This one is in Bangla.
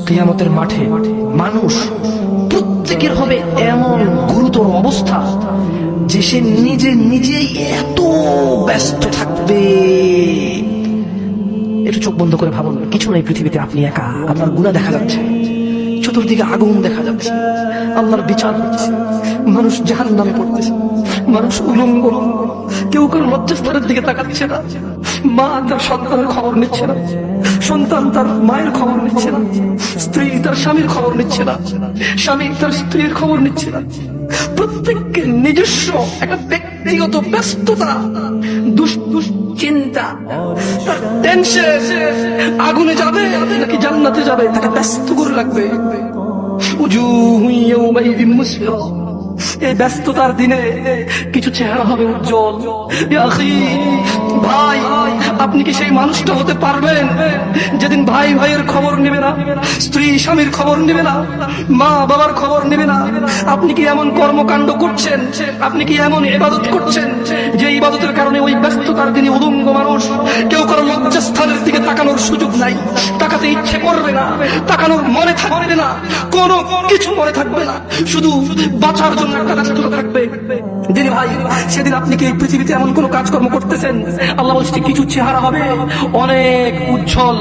কিয়ামতের মাঠে মানুষ প্রত্যেকের হবে এমন গুরুতর অবস্থা যে সে নিজেই এত ব্যস্ত থাকবে। একটু চোখ বন্ধ করে ভাবুন, কিছু নাই পৃথিবীতে, আপনি একা, আপনার গুনাহ দেখা যাচ্ছে, চতুর্দিকে আগুন দেখা যাচ্ছে, আল্লাহর বিচার হচ্ছে, মানুষ জাহান্নামে পড়তেছে, মানুষ উলঙ্গ, কেউ কারো লজ্জাস্থানের দিকে তাকাচ্ছে না, মা তার সন্তানের খবর নিচ্ছে না, সন্তান তার মায়ের খবর নিচ্ছে না, স্ত্রী তার স্বামীর খবর নিচ্ছে না, স্বামী তার স্ত্রীর খবর নিচ্ছে না। প্রত্যেককে নিজস্ব একটা ব্যক্তিগত ব্যস্ততা, দুশ্চিন্তা, তার টেনশন, আগুনে যাবে নাকি জান্নাতে যাবে তাকে ব্যস্ত করে রাখবে। এই ব্যস্ততার দিনে কিছু চেহারা হবে উজ্জ্বল। ভাই, আপনি কি সেই মানুষটা হতে পারবেন যেদিন ভাই ভাইয়ের খবর নেবে না, স্ত্রী স্বামীর খবর নেবে না, মা বাবার খবর নেবে না? আপনি কি এমন কর্মকাণ্ড করছেন, আপনি কি এমন ইবাদত করছেন যে ইবাদতের কারণে ওই ব্যস্ততার দিনে উলঙ্গ মানুষ, কেউ কারো লজ্জাস্থানের দিকে তাকানোর সুযোগ নাই, তাকাতে ইচ্ছে করবে না, তাকানোর মনে থাকবে না, কোনো কিছু মনে থাকবে না, শুধু বাঁচার জন্য একটা ব্যস্ততা থাকবে। দিদি ভাই, সেদিন আপনি কি এই পৃথিবীতে এমন কোন কাজকর্ম করতেছেন? আল্লাহ বলছে কিছু চেহারা হবে অনেক উজ্জ্বল।